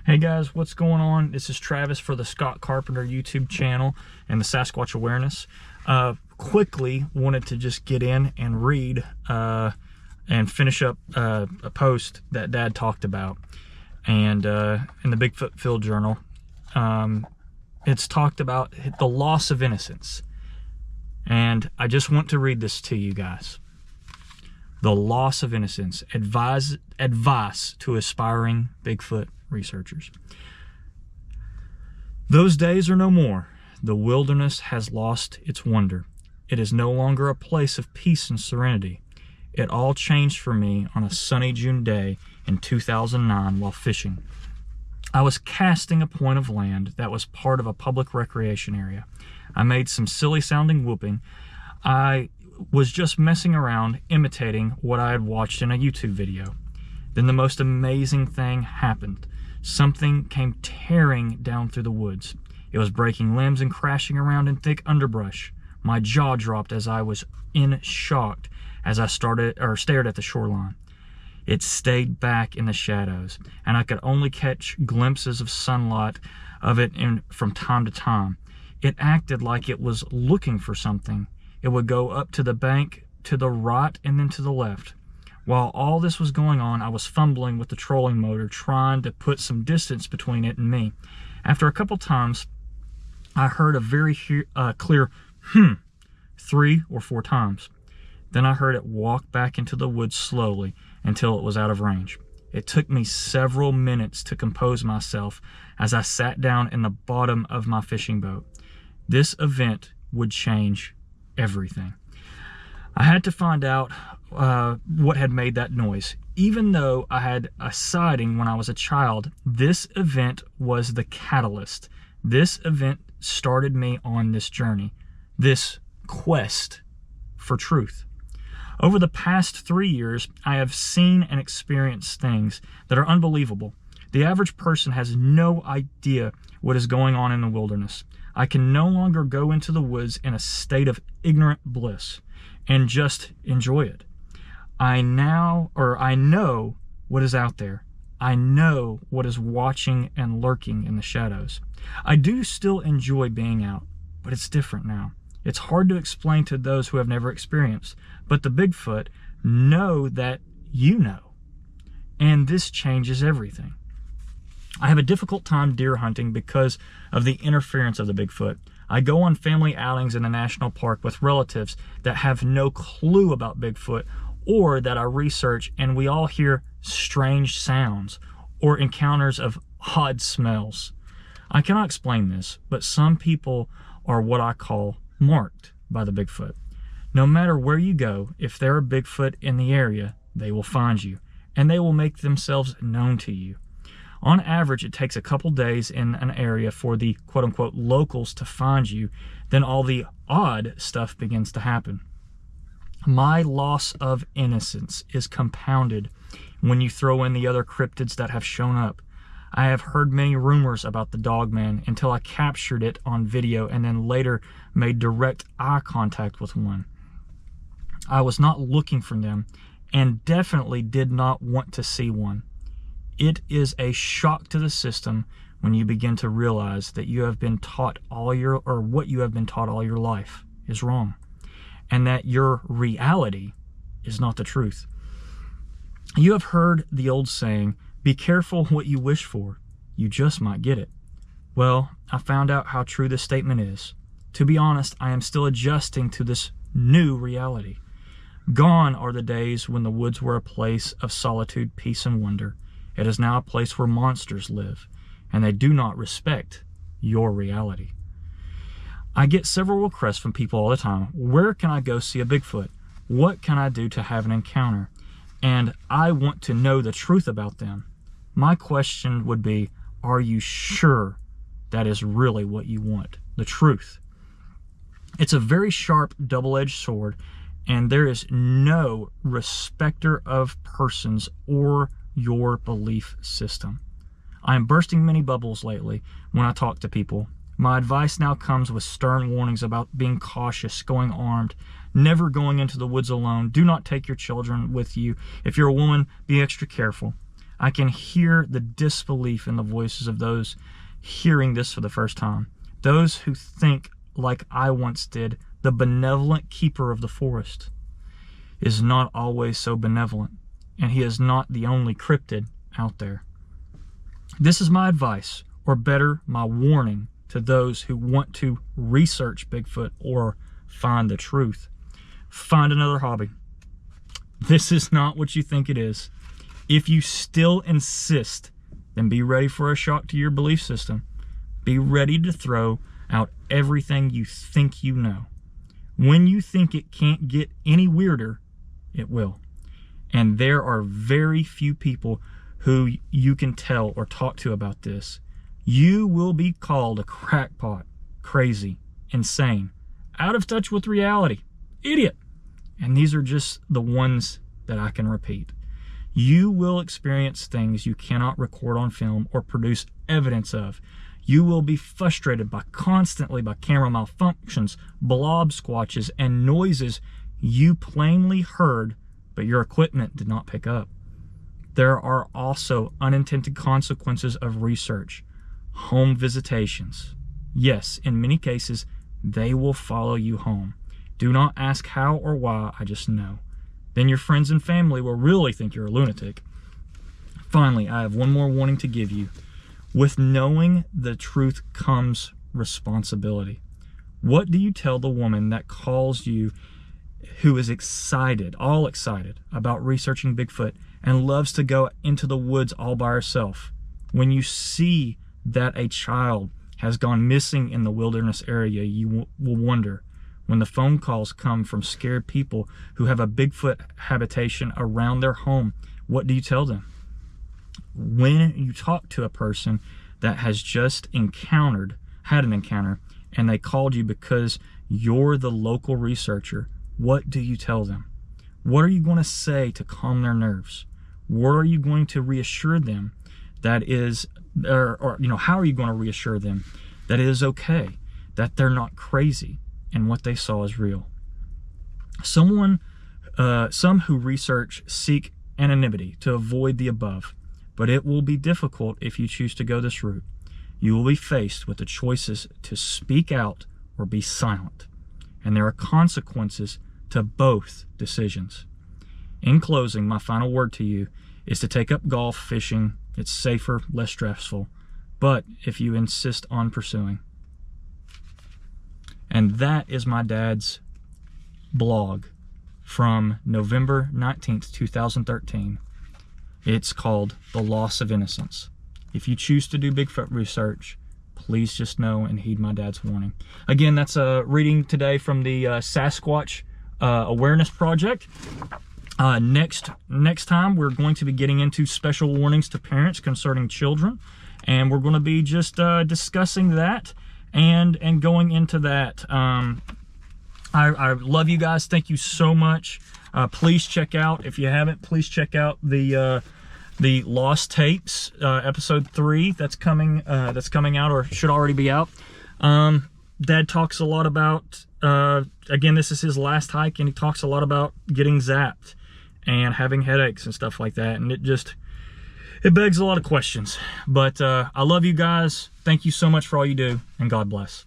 Hey guys, what's going on? This is Travis for the Scott Carpenter YouTube channel and the Sasquatch Awareness. Quickly wanted to just get in and read and finish up a post that Dad talked about, and in the Bigfoot Field Journal. It's talked about the loss of innocence, and I just want to read this to you guys. The loss of innocence. Advice to aspiring Bigfoot researchers. Those days are no more. The wilderness has lost its wonder. It is no longer a place of peace and serenity. It all changed for me on a sunny June day in 2009 while fishing. I was casting a point of land that was part of a public recreation area. I made some silly sounding whooping. I was just messing around, imitating what I had watched in a YouTube video. Then the most amazing thing happened. Something came tearing down through the woods. It was breaking limbs and crashing around in thick underbrush. My jaw dropped as I was in shock as I stared at the shoreline. It stayed back in the shadows, and I could only catch glimpses of sunlight of it from time to time. It acted like it was looking for something. It would go up to the bank, to the right, and then to the left. While all this was going on, I was fumbling with the trolling motor, trying to put some distance between it and me. After a couple times, I heard a very clear 3 or 4 times. Then I heard it walk back into the woods slowly until it was out of range. It took me several minutes to compose myself as I sat down in the bottom of my fishing boat. This event would change everything. I had to find out what had made that noise. Even though I had a sighting when I was a child, this event was the catalyst. This event started me on this journey, this quest for truth. Over the past 3 years, I have seen and experienced things that are unbelievable. The average person has no idea what is going on in the wilderness. I can no longer go into the woods in a state of ignorant bliss and just enjoy it. I know what is out there. I know what is watching and lurking in the shadows. I do still enjoy being out, but it's different now. It's hard to explain to those who have never experienced, but the Bigfoot know that you know, and this changes everything. I have a difficult time deer hunting because of the interference of the Bigfoot. I go on family outings in the national park with relatives that have no clue about Bigfoot, or that I research, and we all hear strange sounds or encounters of odd smells. I cannot explain this, but some people are what I call marked by the Bigfoot. No matter where you go, if there are Bigfoot in the area, they will find you, and they will make themselves known to you. On average, it takes a couple days in an area for the quote-unquote locals to find you. Then all the odd stuff begins to happen. My loss of innocence is compounded when you throw in the other cryptids that have shown up. I have heard many rumors about the Dogman until I captured it on video and then later made direct eye contact with one. I was not looking for them and definitely did not want to see one. It is a shock to the system when you begin to realize that you have been taught what you have been taught all your life is wrong, and that your reality is not the truth. You have heard the old saying, be careful what you wish for, you just might get it. Well, I found out how true this statement is. To be honest, I am still adjusting to this new reality. Gone are the days when the woods were a place of solitude, peace, and wonder. It is now a place where monsters live, and they do not respect your reality. I get several requests from people all the time. Where can I go see a Bigfoot? What can I do to have an encounter? And I want to know the truth about them. My question would be, are you sure that is really what you want? The truth. It's a very sharp, double-edged sword, and there is no respecter of persons or your belief system. I am bursting many bubbles lately when I talk to people. My advice now comes with stern warnings about being cautious, going armed, never going into the woods alone. Do not take your children with you. If you're a woman, be extra careful. I can hear the disbelief in the voices of those hearing this for the first time. Those who think, like I once did, the benevolent keeper of the forest is not always so benevolent, and he is not the only cryptid out there. This is my advice, or better, my warning to those who want to research Bigfoot or find the truth. Find another hobby. This is not what you think it is. If you still insist, then be ready for a shock to your belief system. Be ready to throw out everything you think you know. When you think it can't get any weirder, it will. And there are very few people who you can tell or talk to about this. You will be called a crackpot, crazy, insane, out of touch with reality, idiot. And these are just the ones that I can repeat. You will experience things you cannot record on film or produce evidence of. You will be frustrated constantly by camera malfunctions, blob squatches, and noises you plainly heard, but your equipment did not pick up. There are also unintended consequences of research. Home visitations. Yes, in many cases, they will follow you home. Do not ask how or why, I just know. Then your friends and family will really think you're a lunatic. Finally, I have one more warning to give you. With knowing the truth comes responsibility. What do you tell the woman that calls you, who is excited, all excited, about researching Bigfoot and loves to go into the woods all by herself, when you see that a child has gone missing in the wilderness area? You will wonder, when the phone calls come from scared people who have a Bigfoot habitation around their home, what do you tell them? When you talk to a person that has just had an encounter, and they called you because you're the local researcher, what do you tell them? What are you going to say to calm their nerves? What are you going to reassure them that is, or how are you going to reassure them that it is okay, that they're not crazy, and what they saw is real? Some who research seek anonymity to avoid the above, but it will be difficult if you choose to go this route. You will be faced with the choices to speak out or be silent, and there are consequences to both decisions. In closing, my final word to you is to take up golf fishing. It's safer, less stressful, but if you insist on pursuing. And that is my dad's blog from November 19th, 2013. It's called The Loss of Innocence. If you choose to do Bigfoot research, please just know and heed my dad's warning. Again, that's a reading today from the Sasquatch Awareness Project. Next time, we're going to be getting into special warnings to parents concerning children, and we're going to be just discussing that and going into that. I love you guys. Thank you so much. Please check out, if you haven't, please check out the Lost Tapes episode 3 that's coming out, or should already be out. Dad talks a lot about again, this is his last hike, and he talks a lot about getting zapped and having headaches and stuff like that, and it begs a lot of questions. But I love you guys. Thank you so much for all you do, and God bless.